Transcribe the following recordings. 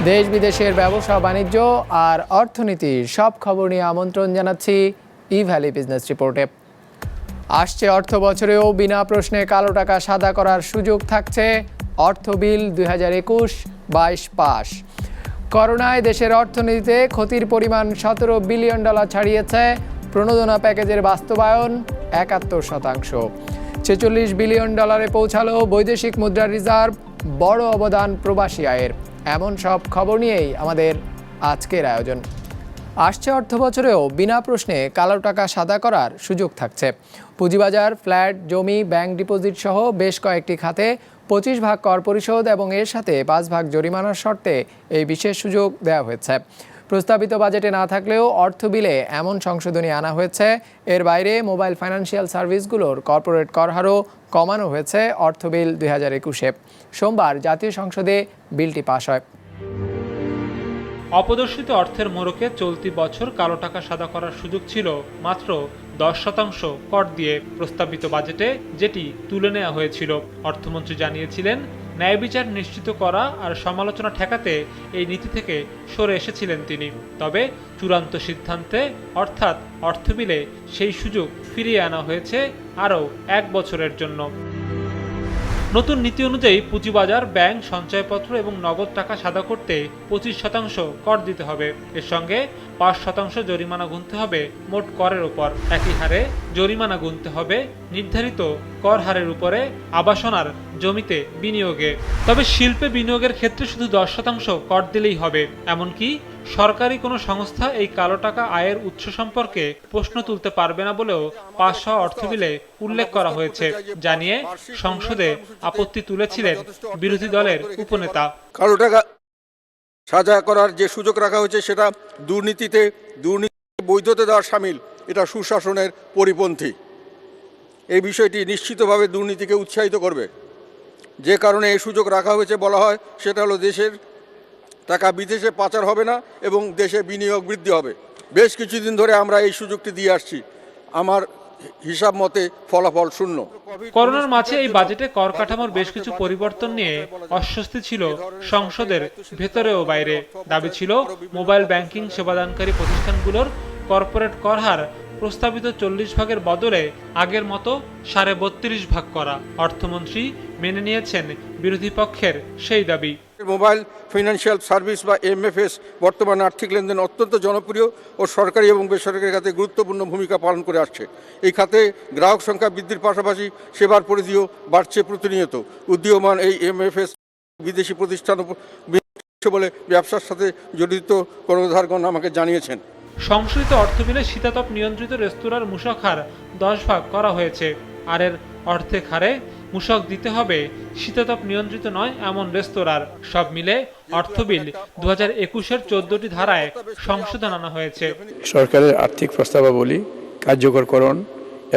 দেশ বিদেশের ব্যবসা বাণিজ্য আর অর্থনীতির সব খবর নিয়ে আমন্ত্রণ জানাচ্ছি ই-ভ্যালি বিজনেস রিপোর্টে। আসছে অর্থ বছরেও বিনা প্রশ্নে কালো টাকা সাদা করার সুযোগ থাকছে। অর্থ বিল 2021-22 পাস। করোনায় দেশের অর্থনীতিতে ক্ষতির পরিমাণ $17 বিলিয়ন ছাড়িয়েছে। প্রণোদনা প্যাকেজের বাস্তবায়ন 71%। $46 বিলিয়ন পৌঁছালো বৈদেশিক মুদ্রার রিজার্ভ। বড় অবদান প্রবাসী আয়ের। এমন সব খবর নিয়েই আমাদের আজকের আয়োজন। আসছে অর্থ বছরেও বিনা প্রশ্নে কালো টাকা সাদা করার সুযোগ থাকছে। পুঁজিবাজার, ফ্ল্যাট, জমি, ব্যাংক ডিপোজিট সহ বেশ কয়েকটি খাতে 25% কর পরিশোধ এবং এর সাথে 5% জরিমানার শর্তে এই বিশেষ সুযোগ দেওয়া হয়েছে। প্রস্তাবিত বাজেটে না থাকলেও অর্থ বিলে এমন সংশোধনী আনা হয়েছে। এর বাইরে মোবাইল ফাইন্যান্সিয়াল সার্ভিসগুলোর কর্পোরেট কর হারও কমানো হয়েছে অর্থ বিল 2021-এ। সোমবার জাতীয় সংসদে বিলটি পাশ হয়। অপদর্শিত অর্থের মোড়কে চলতি বছর কালো টাকা সাদা করার সুযোগ ছিল মাত্র 10% কর দিয়ে প্রস্তাবিত বাজেটে, যেটি তুলে নেওয়া হয়েছিল। অর্থমন্ত্রী জানিয়েছিলেন, ন্যায় বিচার নিশ্চিত করা আর সমালোচনা ঠেকাতে এই নীতি থেকে সরে এসেছিলেন তিনি। তবে চূড়ান্ত সিদ্ধান্তে অর্থাৎ অর্থ বিলে সেই সুযোগ ফিরিয়ে আনা হয়েছে আরও 1 বছরের জন্য। নতুন নীতি অনুযায়ী পুঁজিবাজার, ব্যাংক, সঞ্চয়পত্র এবং নগদ টাকা সাদা করতে 25% কর দিতে হবে। এর সঙ্গে 5% জরিমানা গুনতে হবে মোট করের উপর। একই হারে জরিমানা গুনতে হবে নির্ধারিত কর হারের উপরে আবাসন আর জমিতে বিনিয়োগে। তবে শিল্পে বিনিয়োগের ক্ষেত্রে শুধু 10% কর দিলেই হবে। এমনকি সরকারি কোনো সংস্থা এই কালো টাকা আয়ের উৎস সম্পর্কে প্রশ্ন তুলতে পারবে না বলেও পাস হওয়া অর্থ বিলে উল্লেখ করা হয়েছে। জানিয়ে সংসদে আপত্তি তুলেছিলেন বিরোধী দলের উপনেতা। কালো টাকা সাজা করার যে সুযোগ রাখা হয়েছে সেটা দুর্নীতি বৈধতা দেওয়ার সামিল। এটা সুশাসনের পরিপন্থী। এই বিষয়টি নিশ্চিতভাবে দুর্নীতিকে উৎসাহিত করবে। যে কারণে এই সুযোগ রাখা হয়েছে বলা হয় সেটা হলো দেশের টাকা বিদেশে পাচার হবে না এবং দেশে বিনিয়োগ বৃদ্ধি হবে। বেশ কিছুদিন ধরে আমরা এই সুযোগটি দিয়ে আসছি। আমার হিসাব মতে ফলাফল শূন্য। করোনার মাঝে এই বাজেটে কর কাঠামোর বেশ কিছু পরিবর্তন নিয়ে অস্বস্তি ছিল সংসদের ভেতরে ও বাইরে। দাবি ছিল মোবাইল ব্যাংকিং সেবাদানকারী প্রতিষ্ঠানগুলোর কর্পোরেট কর হার প্রস্তাবিত 40%-এর বদলে আগের মতো 32.5% করা। অর্থমন্ত্রী মেনে নিয়েছেন বিরোধী পক্ষের সেই দাবি। মোবাইল ফাইন্যান্সিয়াল সার্ভিস বা এমএফএস বর্তমানে আর্থিক লেনদেন অত্যন্ত জনপ্রিয় ও সরকারি এবং বেসরকারি খাতে গুরুত্বপূর্ণ ভূমিকা পালন করে আসছে। এই খাতে গ্রাহক সংখ্যা বৃদ্ধির পাশাপাশি সেবার পরিধিও বাড়ছে প্রতিনিয়ত। উদীয়মান এই এমএফএস বিদেশি প্রতিষ্ঠান বলে ব্যবসার সাথে জড়িত কর্ণধারগণ আমাকে জানিয়েছেন। সংশোধিত অর্থ বিলে শীতাতপ নিয়ন্ত্রিত রেস্তোরাঁর মূসক হার 10% করা হয়েছে। আর এর অর্ধেক হারে মূসক দিতে হবে শীতাতপ নিয়ন্ত্রিত নয় এমন রেস্তোরাঁর। সব মিলে অর্থ বিল 2021-এর 14টি ধারায় সংশোধন আনা হয়েছে। সরকারের আর্থিক প্রস্তাবাবলী কার্যকরকরণ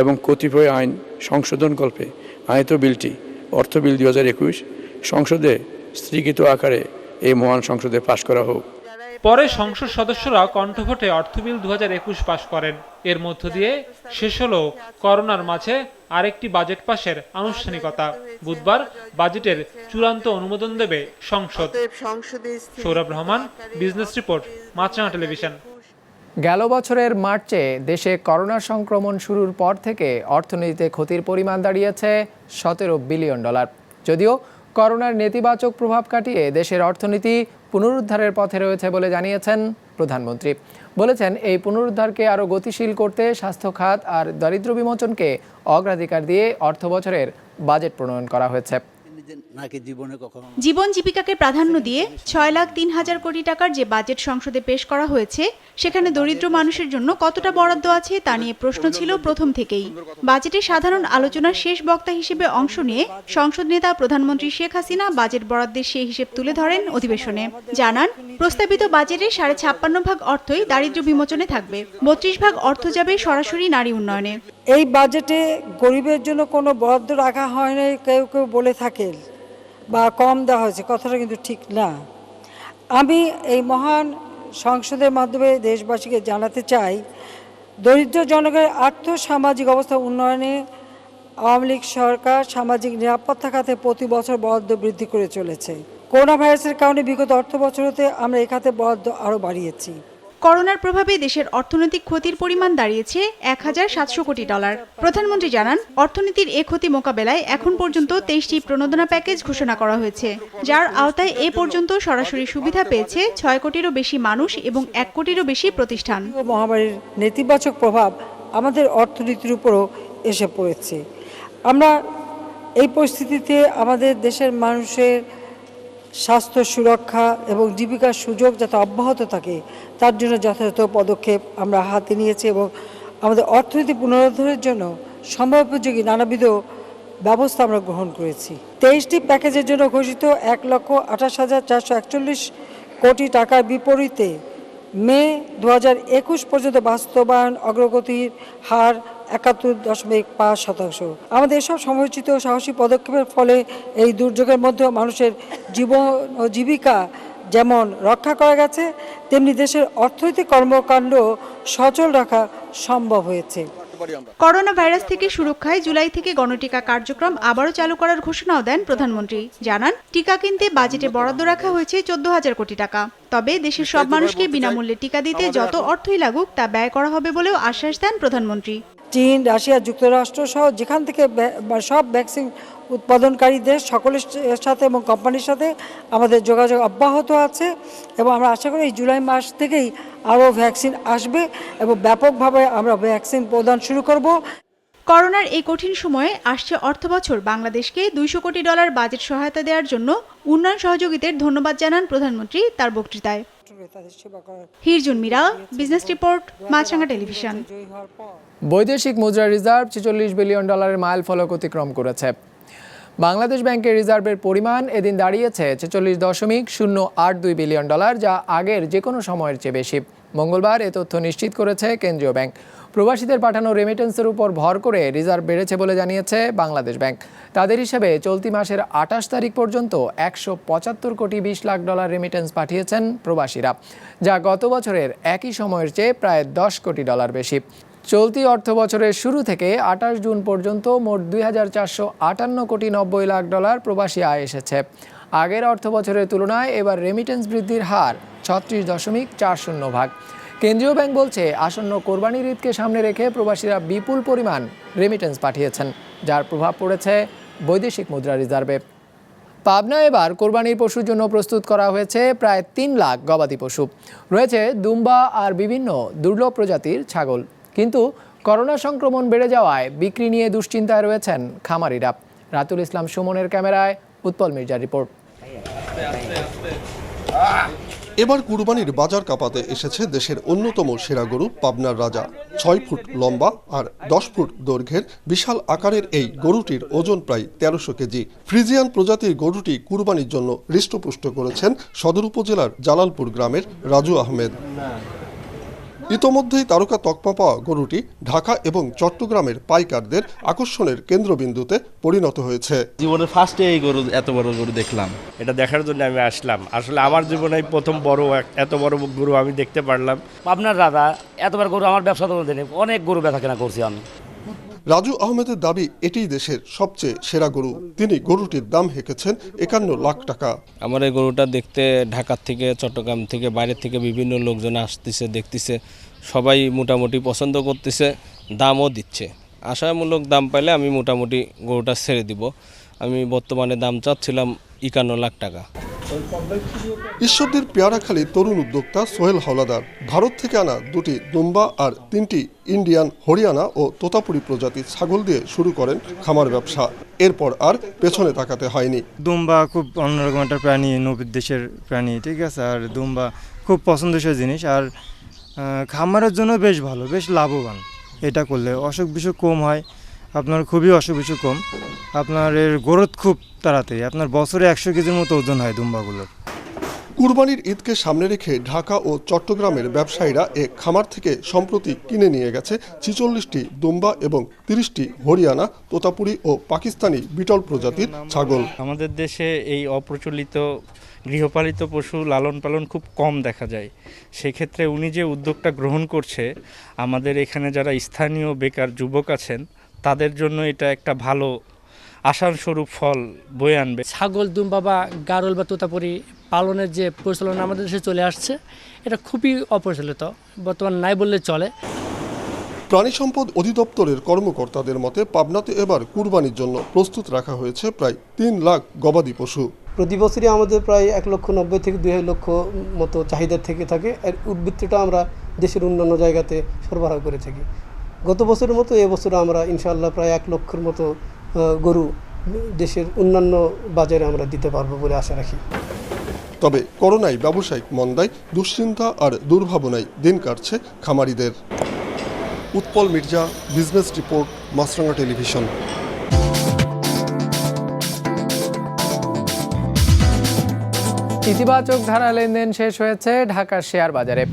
এবং কতিপয় আইন সংশোধনকল্পে আনিত বিলটি অর্থ বিল 2021 সংসদে স্থগিত আকারে এই মহান সংসদে পাশ করা হোক। পরে সংসদ সদস্যরা কণ্ঠভোটে অর্থ বিল 2021 পাশ করেন। এর মধ্য দিয়ে শেষ হলো করোনার মাঝে আরেকটি বাজেট পাশের আনুষ্ঠানিকতা। বুধবার বাজেটের চূড়ান্ত অনুমোদন দেবে সংসদ। সৌরভ রহমান, বিজনেস রিপোর্ট, মাছরাঙা টেলিভিশন। গেল বছরের মার্চে দেশে করোনা সংক্রমণ শুরুর পর থেকে অর্থনীতিতে ক্ষতির পরিমাণ দাঁড়িয়েছে $17 বিলিয়ন। যদিও করোনার নেতিবাচক প্রভাব কাটিয়ে দেশের অর্থনীতি পুনরুদ্ধারের পথে রয়েছে বলে জানিয়েছেন প্রধানমন্ত্রী। বলেছেন, এই পুনরুদ্ধারকে আরও গতিশীল করতে স্বাস্থ্য খাত আর দারিদ্র্য বিমোচনকে অগ্রাধিকার দিয়ে অর্থ বছরের বাজেট প্রণয়ন করা হয়েছে। জীবন জীবিকাকে প্রাধান্য দিয়ে 6,03,000 কোটি টাকার যে বাজেট সংসদে পেশ করা হয়েছে, সেখানে দরিদ্র মানুষের জন্য কতটা বরাদ্দ আছে তা নিয়ে প্রশ্ন ছিল প্রথম থেকেই। বাজেটে সাধারণ আলোচনার শেষ বক্তা হিসেবে অংশ নিয়ে সংসদ নেতা প্রধানমন্ত্রী শেখ হাসিনা বাজেট বরাদ্দের সেই হিসেব তুলে ধরেন অধিবেশনে। জানান, প্রস্তাবিত বাজেটের 56.5% অর্থই দারিদ্র্য বিমোচনে থাকবে, 32% অর্থ যাবে সরাসরি নারী উন্নয়নে। এই বাজেটে গরিবের জন্য কোনো বরাদ্দ রাখা হয়নি কেউ কেউ বলে থাকে বা কম দেওয়া হয়েছে, কথাটা কিন্তু ঠিক না। আমি এই মহান সংসদের মাধ্যমে দেশবাসীকে জানাতে চাই, দরিদ্র জনগণের আর্থ সামাজিক অবস্থা উন্নয়নে আওয়ামী লীগ সরকার সামাজিক নিরাপত্তা খাতে প্রতি বছর বরাদ্দ বৃদ্ধি করে চলেছে। করোনা ভাইরাসের কারণে বিগত অর্থ বছরতে আমরা এই খাতে বরাদ্দ আরও বাড়িয়েছি। করোনার প্রভাবে দেশের অর্থনৈতিক ক্ষতির পরিমাণ দাঁড়িয়েছে $1,700 কোটি। প্রধানমন্ত্রী জানান, অর্থনীতির এ ক্ষতি মোকাবেলায় এখন পর্যন্ত 23টি প্রণোদনা প্যাকেজ ঘোষণা করা হয়েছে, যার আওতায় এ পর্যন্ত সরাসরি সুবিধা পেয়েছে 6 কোটিরও বেশি মানুষ এবং 1 কোটিরও বেশি প্রতিষ্ঠান। মহামারীর নেতিবাচক প্রভাব আমাদের অর্থনীতির উপরও এসে পড়েছে। আমরা এই পরিস্থিতিতে আমাদের দেশের মানুষের স্বাস্থ্য সুরক্ষা এবং জীবিকার সুযোগ যাতে অব্যাহত থাকে তার জন্য যথাযথ পদক্ষেপ আমরা হাতে নিয়েছি এবং আমাদের অর্থনীতি পুনরুদ্ধারের জন্য সময়োপযোগী নানাবিধ ব্যবস্থা আমরা গ্রহণ করেছি। 23টি প্যাকেজের জন্য ঘোষিত 1,28,441 কোটি টাকার বিপরীতে মে 2021 পর্যন্ত বাস্তবায়ন অগ্রগতির হার 71.5%। আমাদের এসব সময়োচিত সাহসী পদক্ষেপের ফলে এই দুর্যোগের মধ্যেও মানুষের জীবন ও জীবিকা যেমন রক্ষা করা গেছে, তেমনি দেশের অর্থনৈতিক কর্মকাণ্ড সচল রাখা সম্ভব হয়েছে। করোনা ভাইরাস থেকে সুরক্ষায় জুলাই থেকে গণটিকা কার্যক্রম আবারও চালু করার ঘোষণাও দেন প্রধানমন্ত্রী। জানান, টিকা কিনতে বাজেটে বরাদ্দ রাখা হয়েছে 14,000 কোটি টাকা। তবে দেশের সব মানুষকে বিনামূল্যে টিকা দিতে যত অর্থই লাগুক তা ব্যয় করা হবে বলেও আশ্বাস দেন প্রধানমন্ত্রী। চীন, রাশিয়া, যুক্তরাষ্ট্র সহ যেখান থেকে সব ভ্যাকসিন উৎপাদনকারী দেশ সকলের সাথে এবং কোম্পানির সাথে আমাদের যোগাযোগ অব্যাহত আছে এবং আমরা আশা করি এই জুলাই মাস থেকেই আরও ভ্যাকসিন আসবে এবং ব্যাপকভাবে আমরা ভ্যাকসিন প্রদান শুরু করব। করোনার এই কঠিন সময়ে আসছে অর্থবছর বাংলাদেশকে $200 কোটি বাজেট সহায়তা দেওয়ার জন্য উন্নয়ন সহযোগীদের ধন্যবাদ জানান প্রধানমন্ত্রী তার বক্তৃতায়। হিরজুন মীরা, বিজনেস রিপোর্ট, মাছরাঙা টেলিভিশন। বৈদেশিক মুদ্রা রিজার্ভ $46 বিলিয়ন মাইল ফলক অতিক্রম করেছে। বাংলাদেশ ব্যাংকের রিজার্ভের পরিমাণ এদিন দাঁড়িয়েছে $46.082 বিলিয়ন, যা আগের যে কোনো সময়ের চেয়ে বেশি। মঙ্গলবার এ তথ্য নিশ্চিত করেছে কেন্দ্রীয় ব্যাংক। প্রবাসীদের পাঠানো রেমিটেন্সের উপর ভর করে রিজার্ভ বেড়েছে বলে জানিয়েছে বাংলাদেশ ব্যাংক। তাদের হিসেবে চলতি মাসের 28 তারিখ পর্যন্ত $175.20 লাখ রেমিটেন্স পাঠিয়েছেন প্রবাসীরা, যা গত বছরের একই সময়ের চেয়ে প্রায় $10 কোটি বেশি। চলতি অর্থ বছরের শুরু থেকে 28 জুন পর্যন্ত মোট $2,458.90 লাখ প্রবাসী আয় এসেছে। আগের অর্থ বছরের তুলনায় এবার রেমিটেন্স বৃদ্ধির হার 36.40%। কেন্দ্রীয় ব্যাংক বলছে, আসন্ন কোরবানির ঈদকে সামনে রেখে প্রবাসীরা বিপুল পরিমাণ রেমিটেন্স পাঠিয়েছেন, যার প্রভাব পড়েছে বৈদেশিক মুদ্রা রিজার্ভে। পাবনায় এবার কোরবানির পশুর জন্য প্রস্তুত করা হয়েছে প্রায় 3 লাখ গবাদি পশু। রয়েছে দুম্বা আর বিভিন্ন দুর্লভ প্রজাতির ছাগল। কিন্তু করোনা সংক্রমণ বেড়ে যাওয়ায় বিক্রি নিয়ে দুশ্চিন্তায় রয়েছেন খামারিরা। রাতুল ইসলাম সুমনের ক্যামেরায় উৎপল মির্জার রিপোর্ট। এবার কুরবানির বাজার কাঁপাতে এসেছে দেশের অন্যতম সেরা গরু পাবনার রাজা। 6 ফুট লম্বা আর 10 ফুট দৈর্ঘ্যের বিশাল আকারের এই গরুটির ওজন প্রায় 1300 কেজি। ফ্রিজিয়ান প্রজাতির গরুটি কুরবানির জন্য হৃষ্টপুষ্ট করেছেন সদর উপজেলার জালালপুর গ্রামের রাজু আহমেদ। ইতোমধ্যেই তারকা তকমা পাওয়া গরুটি ঢাকা এবং চট্টগ্রামের পাইকারদের আকর্ষণের কেন্দ্রবিন্দুতে পরিণত হয়েছে। জীবনের ফার্স্টে এই গরু, এত বড় গরু দেখলাম। এটা দেখার জন্য আমি আসলাম। আসলে আমার জীবনে প্রথম এত বড় গরু আমি দেখতে পারলাম। আপনার দাদা এতবার গরু আমার ব্যবসা তো অনেক গরু বেচা কেনা করছি আমি। রাজু আহমেদের দাবি এটিই দেশের সবচেয়ে সেরা গরু। তিনি গরুটির দাম হেঁকেছেন 51 লাখ টাকা। আমার এই গরুটা দেখতে ঢাকা থেকে, চট্টগ্রাম থেকে, বাইরে থেকে বিভিন্ন লোকজন আসতেছে, দেখতেছে, সবাই মোটামুটি পছন্দ করতেছে, দামও দিচ্ছে। আশামূলক দাম পাইলে আমি মোটামুটি গরুটা ছেড়ে দিব। আমি বর্তমানে দাম চাচ্ছিলাম 51 লাখ টাকা। ঈশ্বরদীর পেয়ারাখালীর তরুণ উদ্যোক্তা সোহেল হাওলাদার ভারত থেকে আনা 2টি দুম্বা আর 3টি ইন্ডিয়ান, হরিয়ানা ও তোতাপুরি প্রজাতির ছাগল দিয়ে শুরু করেন খামার ব্যবসা। এরপর আর পেছনে তাকাতে হয়নি। দুম্বা খুব অন্যরকম একটা প্রাণী, নবীর দেশের প্রাণী, ঠিক আছে। আর দুম্বা খুব পছন্দসই জিনিস, আর খামারের জন্য বেশ ভালো, বেশ লাভবান। এটা করলে অসুখ বিসুখ কম হয়, আপনার খুবই অসুখ বিসুখ কম, আপনার এর গ্রোথ খুব তাড়াতাড়ি, আপনার বছরে 100 কেজির মতো ওজন হয় দুম্বাগুলোর। কুরবানির ঈদকে সামনে রেখে ঢাকা ও চট্টগ্রামের ব্যবসায়ীরা এ খামার থেকে সম্প্রতি কিনে নিয়ে গেছে 46টি দুম্বা এবং 30টি হরিয়ানা, তোতাপুরি ও পাকিস্তানি বিটল প্রজাতির ছাগল। আমাদের দেশে এই অপ্রচলিত গৃহপালিত পশু লালন পালন খুব কম দেখা যায়। সেক্ষেত্রে উনি যে উদ্যোগটা গ্রহণ করছে, আমাদের এখানে যারা স্থানীয় বেকার যুবক আছেন তাদের জন্য এটা একটা ভালো আশানুরূপ ফল বয়ে আনবে। ছাগল, দুম্বা বা গারল বা তোতাপুরি পালনের যে প্রচলন আমাদের দেশে চলে আসছে, এটা খুবই অপ্রচলিত, বর্তমান নাই বললে চলে। প্রাণী সম্পদ অধিদপ্তরের কর্মকর্তাদের মতে পাবনাতে এবার কুরবানির জন্য প্রস্তুত রাখা হয়েছে প্রায় 3 লাখ গবাদি পশু। প্রতি বছরই আমাদের প্রায় 1,90,000 থেকে 2 লক্ষ মতো চাহিদা থেকে থাকে। এর উদ্বৃত্তটা আমরা দেশের অন্যান্য জায়গাতে সরবরাহ করে থাকি। গত বছরের মতো এবছরও আমরা ইনশাআল্লাহ প্রায় 1 লক্ষের মতো গরু দেশের অন্যান্য বাজারে আমরা দিতে পারবো বলে আশা রাখি। তবে করোনায় ব্যবসায়িক মন্দায়, দুশ্চিন্তা আর দুর্ভাবনায় দিন কাটছে খামারিদের। উৎপল মির্জা, বিজনেস রিপোর্ট, মাছরাঙা টেলিভিশন। ইতিবাচক ধারা লেনদেন শেষ হয়েছে ঢাকার শেয়ার বাজারে।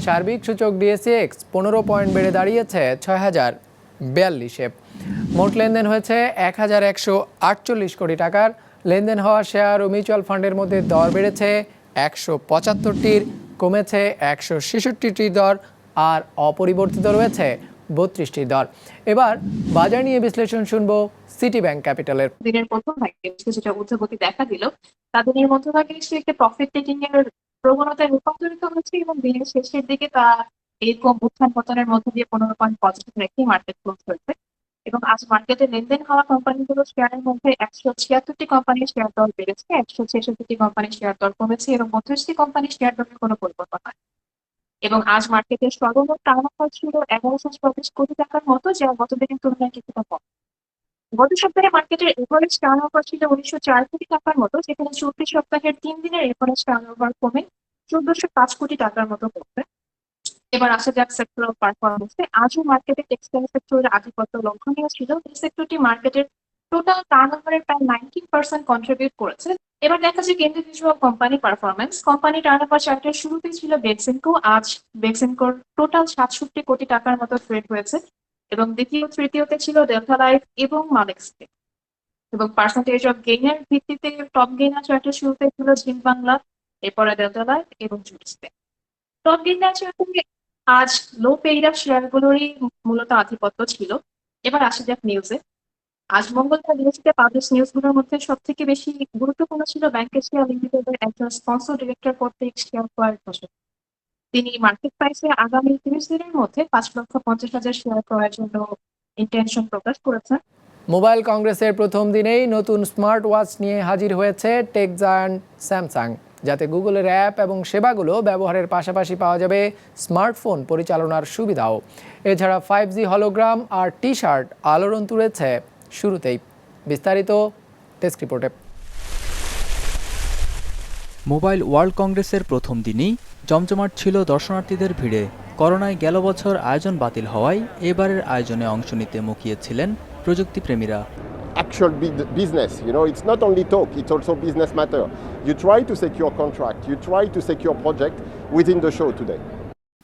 সার্বিক সূচক ডিএসইএক্স 15 পয়েন্ট বেড়ে দাঁড়িয়েছে 6042-এ। মোট লেনদেন হয়েছে 1148 কোটি টাকার। লেনদেন হওয়া শেয়ার ও মিউচুয়াল ফান্ডের মধ্যে দর বেড়েছে 175টির, কমেছে 166টির দর, আর অপরিবর্তিত রয়েছে 32টির দর। এবার বাজার নিয়ে বিশ্লেষণ শুনবো সিটি ব্যাংক ক্যাপিটালের। দিনের প্রথম ভাগে যেটা ঊর্ধ্বগতি দেখা দিল, তাদের এর মধ্যভাগে এসে একটা প্রফিট টেকিং এর প্রবণতায় রূপান্তরিত হয়েছে এবং দিনের শেষের দিকে তা এরকম উত্থান পতনের মধ্যে দিয়ে 15 পয়েন্ট পজিটিভ রেখে মার্কেট ক্লোজ হয়েছে। এবং আজ মার্কেটে লেনদেন হওয়া কোম্পানিগুলোর শেয়ারের মধ্যে 176টি কোম্পানির শেয়ার দর বেড়েছে, 166টি কোম্পানির শেয়ার দর কমেছে এবং 32টি কোম্পানির শেয়ার দরের কোনো পরিবর্তন হয়। এবং আজ মার্কেটের সর্বমোট টার্নওভার ছিল 1124 কোটি টাকার মতো, যা গত দিনের তুলনায় কিছুটা কম। গত সপ্তাহে মার্কেটের এভারেজ টার্নওভার ছিল 1904 কোটি টাকার মতো, যেখানে চলতি সপ্তাহের 3 দিনের এভারেজ টার্নওভার কমে 1405 কোটি টাকার মতো হচ্ছে। এবার আসা যাক সেক্টরাল পারফরমেন্সে। আজও মার্কেটে টেক্সটাইল সেক্টরের আধিপত্য লক্ষণীয় ছিল। এই সেক্টরটি মার্কেটের টোটাল টার্নওভারের প্রায় 19% কন্ট্রিবিউট করেছে। এবার দেখা যায় individual company performance. Company turnover চার্টের শুরুতেই ছিল বেক্সিমকো। আজ বেক্সিমকোর টোটাল 67 কোটি টাকার মতো ট্রেড হয়েছে এবং দ্বিতীয় তৃতীয়তে ছিল ডেল্টা লাইফ এবং মালেক্সকে। এবং পার্সেন্টেজ অফ গেইনের ভিত্তিতে টপ গেইনার চার্টের শুরুতে ছিল জিম বাংলা, এরপরে ডেল্টা লাইফ এবং জুডিসপে। টপ গেইনার চার্টে আজ লো পেইড আপ শেয়ারগুলোরই মূলত আধিপত্য ছিল। এবার আসা যাক নিউজে। আজ মঙ্গলবার নিউজে পাবলিশ নিউজগুলোর মধ্যে সব থেকে বেশি গুরুত্বপূর্ণ ছিল ব্যাংক এশিয়া লিমিটেডের একজন স্পন্সর ডিরেক্টর কর্তৃক শেয়ার ক্রয়ের ঘোষণা। তিনি মার্কেট প্রাইসে আগামী 30 দিনের মধ্যে 5,50,000 শেয়ার ক্রয়ের জন্য ইন্টেনশন প্রকাশ করেছেন। মোবাইল কংগ্রেসের প্রথম দিনেই নতুন স্মার্ট ওয়াচ নিয়ে হাজির হয়েছে টেক জায়ান্ট স্যামসাং, যাতে গুগলের অ্যাপ এবং সেবাগুলো ব্যবহারের পাশাপাশি পাওয়া যাবে স্মার্টফোন পরিচালনার সুবিধাও। এছাড়া 5G হলোগ্রাম আর টি শার্ট আলোড়ন তুলেছে শুরুতেই। বিস্তারিত ডেস্ক রিপোর্টে। মোবাইল ওয়ার্ল্ড কংগ্রেসের প্রথম দিনই জমজমাট ছিল দর্শনার্থীদের ভিড়ে। করোনায় গেল বছর আয়োজন বাতিল হওয়ায় এবারের আয়োজনে অংশ নিতে মুখিয়েছিলেন প্রযুক্তিপ্রেমীরা। Actual business, it's not only talk, it's also business matter. You try to secure contract, you try to secure project within the show today.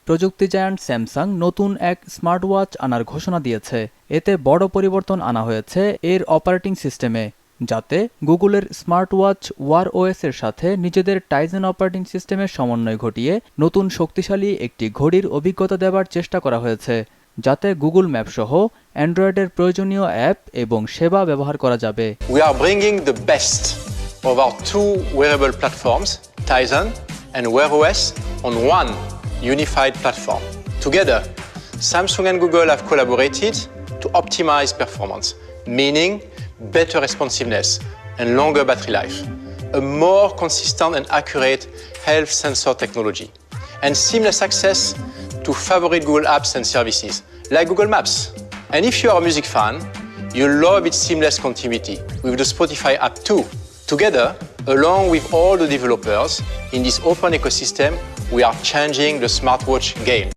প্রযুক্তি জায়ান্ট স্যামসাং নতুন এক স্মার্ট ওয়াচ আনার ঘোষণা দিয়েছে। এতে বড় পরিবর্তন আনা হয়েছে এর অপারেটিং সিস্টেমে, যাতে গুগলের স্মার্ট ওয়াচ ওয়ার ওএস এর সাথে নিজেদের টাইজেন অপারেটিং সিস্টেমের সমন্বয় ঘটিয়ে নতুন শক্তিশালী একটি ঘড়ির অভিজ্ঞতা দেওয়ার চেষ্টা করা হয়েছে, যাতে গুগল ম্যাপ সহ অ্যান্ড্রয়েডের প্রয়োজনীয় অ্যাপ এবং সেবা ব্যবহার করা যাবে। We are bringing the best of our two wearable platforms, Tizen and Wear OS, on one unified platform. Together, Samsung and Google have collaborated to optimize performance, meaning better responsiveness and longer battery life, a more consistent and accurate health sensor technology, and seamless access to favorite Google apps and services, like Google Maps. And if you are a music fan, you'll love its seamless continuity with the Spotify app too. Together, along with all the developers in this open ecosystem, we are changing the smartwatch game.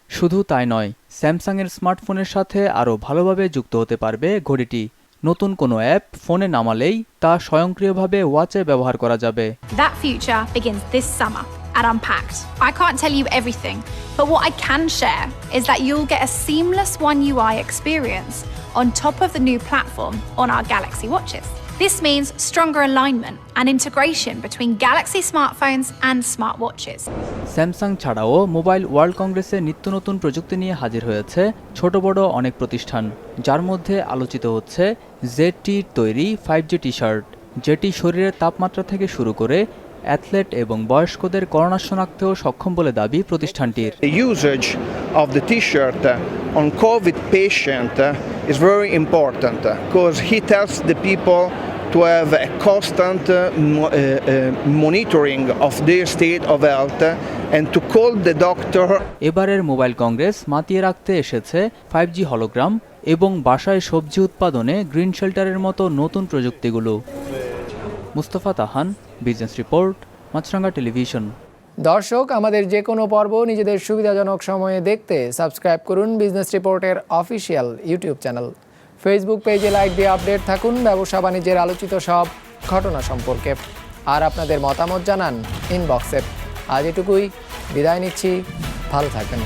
শুধু তাই নয়, স্যামসাংয়ের স্মার্টফোনের সাথে আরও ভালোভাবে যুক্ত হতে পারবে ঘড়িটি। নতুন কোনো অ্যাপ ফোনে নামালেই তা স্বয়ংক্রিয়ভাবে ওয়াচে ব্যবহার করা যাবে। That future begins this summer at Unpacked. I can't tell you everything, but what I can share is that you'll get a seamless One UI experience on top of the new platform on our Galaxy watches. This means stronger alignment and integration between Galaxy smartphones and smartwatches. Samsung ছাড়াও mobile world কংগ্রেসে নিত্য নতুন প্রযুক্তি নিয়ে হাজির হয়েছে ছোট বড় অনেক প্রতিষ্ঠান, যার মধ্যে আলোচিত হচ্ছে জেডটির তৈরি 5G টি-শার্ট, যেটি শরীরের তাপমাত্রা থেকে শুরু করে অ্যাথলেট এবং বয়স্কদের করোনা শনাক্তেও সক্ষম বলে দাবি প্রতিষ্ঠানটির। The usage of the T-shirt on COVID patient is very important because he tells the people to have a constant monitoring of their state of health and to call the doctor. এবারের mobile Congress মাতিয়ে রাখতে এসেছে 5G hologram এবং বাসায় সবজি উৎপাদনে green শেল্টারের মতো নতুন প্রযুক্তিগুলো। মুস্তফা তাহান, বিজনেস রিপোর্ট, মাছরাঙ্গা টেলিভিশন। দর্শক, আমাদের যে কোনো পর্ব নিজেদের সুবিধাজনক সময়ে দেখতে সাবস্ক্রাইব করুন বিজনেস রিপোর্টের অফিসিয়াল ইউটিউব চ্যানেল। ফেসবুক পেজে লাইক দিয়ে আপডেট থাকুন ব্যবসা বাণিজ্যের আলোচিত সব ঘটনা সম্পর্কে। আর আপনাদের মতামত জানান ইনবক্সে। আজ এটুকুই, বিদায় নিচ্ছি, ভালো থাকবেন।